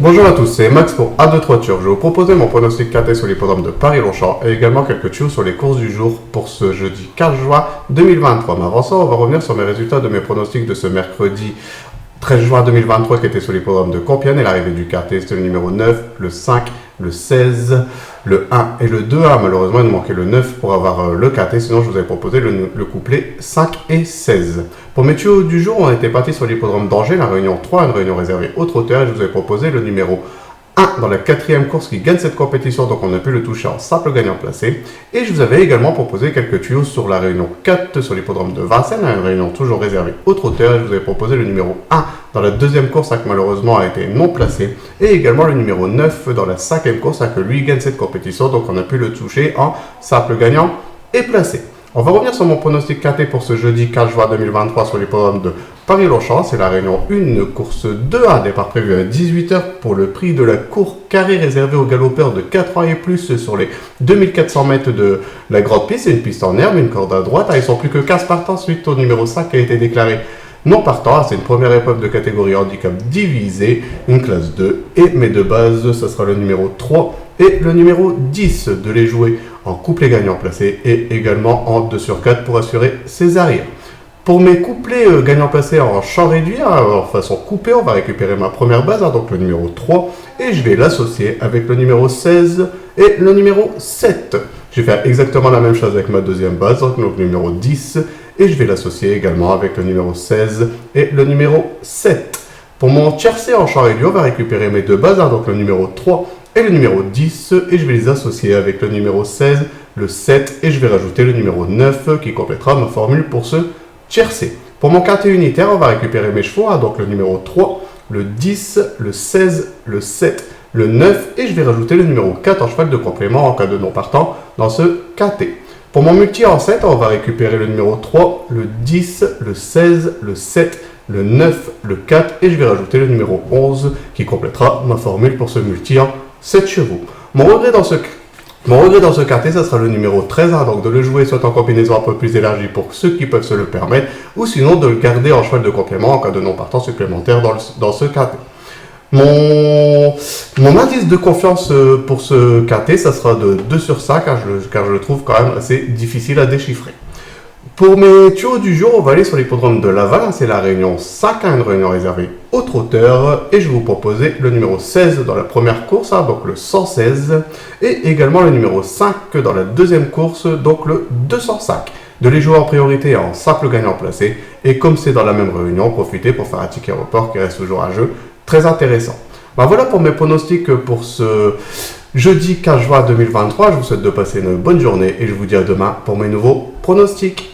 Bonjour à tous, c'est Max pour A2-3 Turf. Je vais vous proposer mon pronostic KT sur l'hippodrome de Paris-Longchamp et également quelques tuyaux sur les courses du jour pour ce jeudi 15 juin 2023. Mais avant ça, on va revenir sur mes résultats de mes pronostics de ce mercredi 13 juin 2023 qui était sur l'hippodrome de Compiègne et l'arrivée du KT, c'était le numéro 9, le 5, le 16, le 1 et le 2A. Malheureusement, il nous manquait le 9 pour avoir le KT, sinon je vous avais proposé le couplet 5 et 16. Pour mes tuyaux du jour, on était parti sur l'hippodrome d'Angers, la réunion 3, une réunion réservée aux trotteurs, et je vous avais proposé le numéro 1 dans la quatrième course qui gagne cette compétition, donc on a pu le toucher en simple gagnant placé. Et je vous avais également proposé quelques tuyaux sur la réunion 4 sur l'hippodrome de Vincennes, une réunion toujours réservée aux trotteurs, et je vous avais proposé le numéro 1 dans la deuxième course qui malheureusement a été non placé, et également le numéro 9 dans la cinquième course que lui gagne cette compétition, donc on a pu le toucher en simple gagnant et placé. On va revenir sur mon pronostic KT pour ce jeudi 15 juin 2023 sur l'hippodrome de Paris-Longchamp. C'est la réunion 1, course 2A, départ prévu à 18 h pour le prix de la cour carré réservée aux galopeurs de 4 ans et plus sur les 2400 mètres de la grande piste. C'est une piste en herbe, une corde à droite. Ils sont plus que 15 partants suite au numéro 5 qui a été déclaré non partant. C'est une première épreuve de catégorie handicap divisée, une classe 2. Et mes deux bases, ce sera le numéro 3 et le numéro 10 de les jouer en couplet gagnant placé et également en 2 sur 4 pour assurer ses arrières. Pour mes couplets gagnants placés en champ réduit, en façon coupée, on va récupérer ma première base, donc le numéro 3, et je vais l'associer avec le numéro 16 et le numéro 7. Je vais faire exactement la même chose avec ma deuxième base, donc le numéro 10, et je vais l'associer également avec le numéro 16 et le numéro 7. Pour mon tiercé en champ réduit, on va récupérer mes deux bases, donc le numéro 3 et le numéro 10, et je vais les associer avec le numéro 16, le 7, et je vais rajouter le numéro 9 qui complétera ma formule pour ce tiercé. Pour mon quintet unitaire, on va récupérer mes chevaux, donc le numéro 3, le 10, le 16, le 7, le 9, et je vais rajouter le numéro 4 en cheval de complément en cas de non partant dans ce quintet. Pour mon multi en 7, on va récupérer le numéro 3, le 10, le 16, le 7, le 9, le 4, et je vais rajouter le numéro 11 qui complétera ma formule pour ce multi en 7 chevaux. Mon regret dans ce quintet, ça sera le numéro 13, donc de le jouer soit en combinaison un peu plus élargie pour ceux qui peuvent se le permettre, ou sinon de le garder en cheval de complément en cas de non partant supplémentaire dans ce quintet. Mon indice de confiance pour ce quintet, ça sera de 2 sur 5, car je le trouve quand même assez difficile à déchiffrer. Pour mes tuyaux du jour, on va aller sur l'hippodrome de Laval, c'est la réunion 5, une réunion réservée aux trotteurs, et je vais vous proposer le numéro 16 dans la première course, donc le 116, et également le numéro 5 dans la deuxième course, donc le 205. De les jouer en priorité en simple gagnant placé, et comme c'est dans la même réunion, profitez pour faire un ticket report qui reste toujours un jeu très intéressant. Voilà pour mes pronostics pour ce jeudi 15 juin 2023. Je vous souhaite de passer une bonne journée et je vous dis à demain pour mes nouveaux pronostics.